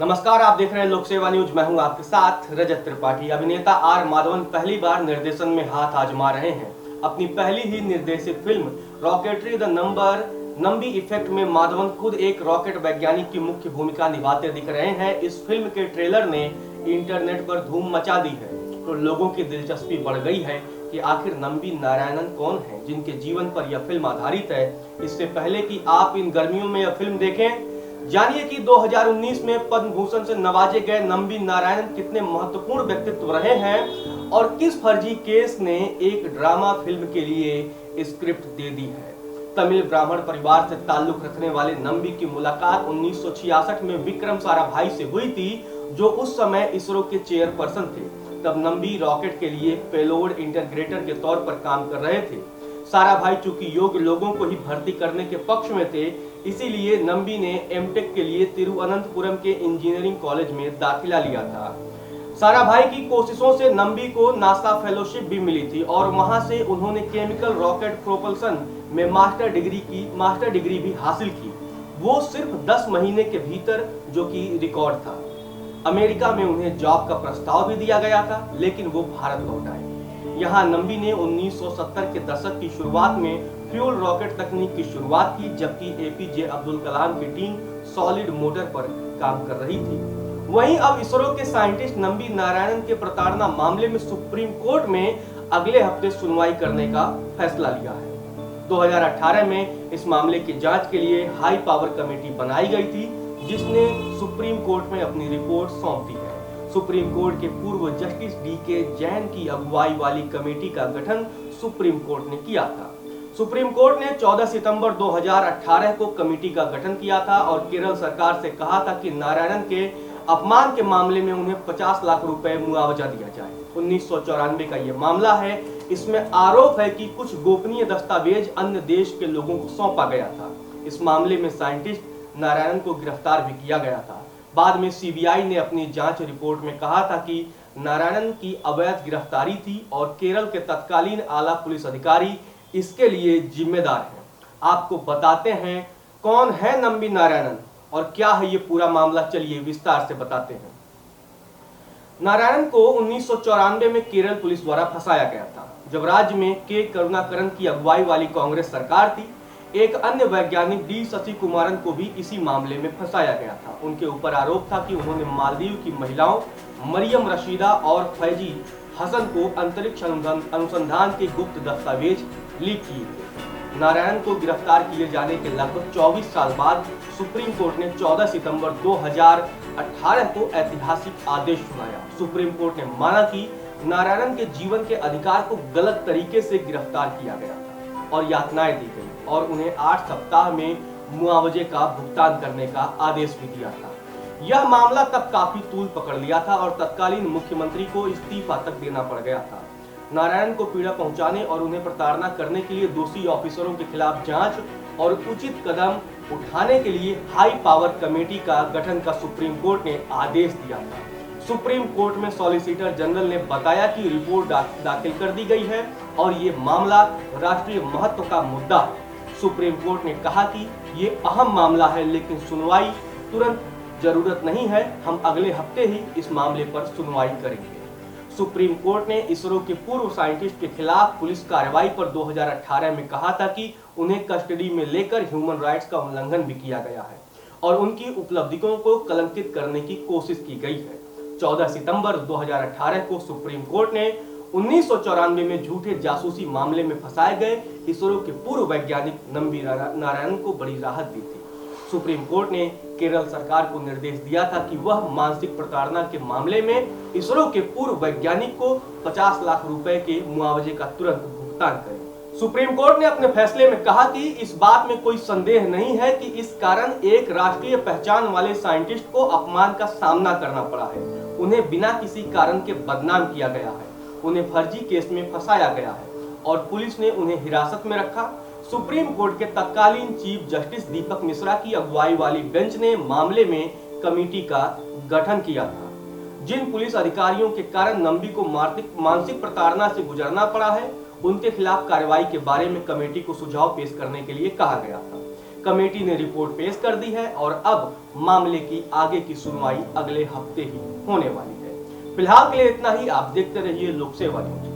नमस्कार, आप देख रहे हैं लोक सेवा न्यूज। मैं हूं आपके साथ रजत त्रिपाठी। अभिनेता आर माधवन पहली बार निर्देशन में हाथ आजमा रहे हैं। अपनी पहली ही निर्देशित film rocketry the Nambi effect में माधवन खुद एक रॉकेट वैज्ञानिक की मुख्य भूमिका निभाते दिख रहे हैं। इस फिल्म के ट्रेलर ने इंटरनेट पर धूम मचा दी है, तो लोगों की दिलचस्पी बढ़ गई है कि आखिर नंबी नारायणन कौन है जिनके जीवन पर यह फिल्म आधारित है। इससे पहले कि आप इन गर्मियों में यह फिल्म देखें, जानिए कि 2019 में पद्म भूषण से नवाजे गए नंबी नारायणन कितने महत्वपूर्ण व्यक्तित्व रहे हैं और किस फर्जी केस ने एक ड्रामा फिल्म के लिए स्क्रिप्ट दे दी है। तमिल ब्राह्मण परिवार से ताल्लुक रखने वाले नंबी की मुलाकात 1966 में विक्रम साराभाई से हुई थी, जो उस समय इसरो के चेयरपर्सन थे। तब नंबी रॉकेट के लिए पेलोड इंटीग्रेटर के तौर पर काम कर रहे थे। साराभाई चूंकि योग्य लोगों को ही भर्ती करने के पक्ष में थे, इसीलिए नंबी ने एमटेक के लिए तिरुवनंतपुरम के इंजीनियरिंग कॉलेज में दाखिला लिया था। साराभाई की कोशिशों से नंबी को नासा फेलोशिप भी मिली थी और वहां से उन्होंने केमिकल रॉकेट प्रोपल्सन में मास्टर डिग्री भी हासिल की, वो सिर्फ 10 महीने के भीतर, जो कि रिकॉर्ड था। अमेरिका में उन्हें जॉब का प्रस्ताव भी दिया गया था, लेकिन वो भारत लौट आए। यहाँ नंबी ने 1970 के दशक की शुरुआत में फ्यूल रॉकेट तकनीक की शुरुआत की, जबकि एपीजे अब्दुल कलाम की टीम सॉलिड मोटर पर काम कर रही थी। वहीं अब इसरो के साइंटिस्ट नंबी नारायणन के प्रताड़ना मामले में सुप्रीम कोर्ट में अगले हफ्ते सुनवाई करने का फैसला लिया है। 2018 में इस मामले की जांच के लिए हाई पावर कमेटी बनाई गई थी, जिसने सुप्रीम कोर्ट में अपनी रिपोर्ट सौंप दी है। सुप्रीम कोर्ट के पूर्व जस्टिस डीके जैन की अगुवाई वाली कमेटी का गठन सुप्रीम कोर्ट ने किया था। सुप्रीम कोर्ट ने 14 सितंबर 2018 को कमेटी का गठन किया था और केरल सरकार से कहा था कि नारायणन के अपमान के मामले में उन्हें 50 लाख रुपए मुआवजा दिया जाए। 1994 का यह मामला है। इसमें आरोप है कि कुछ गोपनीय दस्तावेज अन्य देश के लोगों को सौंपा गया था। इस मामले में साइंटिस्ट नारायणन को गिरफ्तार भी किया गया था। बाद में सीबीआई ने अपनी जांच रिपोर्ट में कहा था कि नारायणन की अवैध गिरफ्तारी थी और केरल के तत्कालीन आला पुलिस अधिकारी इसके लिए जिम्मेदार हैं। आपको बताते हैं कौन है नंबी नारायणन और क्या है ये पूरा मामला, चलिए विस्तार से बताते हैं। नारायणन को 1994 में केरल पुलिस द्वारा फंसाया गया था, जब राज्य में के करुणाकरन की अगुवाई वाली कांग्रेस सरकार थी। एक अन्य वैज्ञानिक डी शशि कुमारन को भी इसी मामले में फंसाया गया था। उनके ऊपर आरोप था कि उन्होंने मालदीव की महिलाओं मरियम रशीदा और फैजी हसन को अंतरिक्ष अनुसंधान के गुप्त दस्तावेज लीक किए थे। नारायण को गिरफ्तार किए जाने के लगभग 24 साल बाद सुप्रीम कोर्ट ने 14 सितंबर 2018 को ऐतिहासिक आदेश सुनाया। सुप्रीम कोर्ट ने माना कि नारायणन के जीवन के अधिकार को गलत तरीके से गिरफ्तार किया गया था और यातनाएं दी गई और उन्हें 8 सप्ताह में मुआवजे का भुगतान करने का आदेश भी दिया था। यह मामला तब काफी तूल पकड़ लिया था और तत्कालीन मुख्यमंत्री को इस्तीफा तक देना पड़ गया था। नारायण को पीड़ा पहुंचाने और उन्हें प्रताड़ना करने के लिए दोषी ऑफिसरों के खिलाफ जांच और उचित कदम उठाने के लिए हाई पावर कमेटी का गठन का सुप्रीम कोर्ट ने आदेश दिया था। सुप्रीम कोर्ट में सॉलिसिटर जनरल ने बताया कि रिपोर्ट दाखिल कर दी गई है और ये मामला राष्ट्रीय महत्व का मुद्दा है। सुप्रीम कोर्ट ने कहा कि ये अहम मामला है, लेकिन सुनवाई तुरंत जरूरत नहीं है। हम अगले हफ्ते ही इस मामले पर सुनवाई करेंगे। सुप्रीम कोर्ट ने इसरो के पूर्व साइंटिस्ट के खिलाफ पुलिस कार्रवाई पर 2018 में कहा था कि उन्हें कस्टडी में लेकर ह्यूमन राइट्स का उल्लंघन भी किया गया है और उनकी उपलब्धियों को कलंकित करने की कोशिश की गई है। 14 सितंबर 2018 को सुप्रीम कोर्ट ने 1994 में झूठे जासूसी मामले में फंसाए गए इसरो के पूर्व वैज्ञानिक नंबी नारायणन को बड़ी राहत दी थी। सुप्रीम कोर्ट ने केरल सरकार को निर्देश दिया था कि वह मानसिक प्रताड़ना के मामले में इसरो के पूर्व वैज्ञानिक को 50 लाख रुपए के मुआवजे का तुरंत भुगतान करे। सुप्रीम कोर्ट ने अपने फैसले में कहा कि इस बात में कोई संदेह नहीं है कि इस कारण एक राष्ट्रीय पहचान वाले साइंटिस्ट को अपमान का सामना करना पड़ा है। उन्हें बिना किसी कारण के बदनाम किया गया है, उन्हें फर्जी केस में फंसाया गया है और पुलिस ने उन्हें हिरासत में रखा। सुप्रीम कोर्ट के तत्कालीन चीफ जस्टिस दीपक मिश्रा की अगुवाई वाली बेंच ने मामले में कमेटी का गठन किया था। जिन पुलिस अधिकारियों के कारण नंबी को मानसिक प्रताड़ना से गुजरना पड़ा है, उनके खिलाफ कार्रवाई के बारे में कमेटी को सुझाव पेश करने के लिए कहा गया था। कमेटी ने रिपोर्ट पेश कर दी है और अब मामले की आगे की सुनवाई अगले हफ्ते ही होने वाली है। फिलहाल के लिए इतना ही। आप देखते रहिए लोक सेवा न्यूज।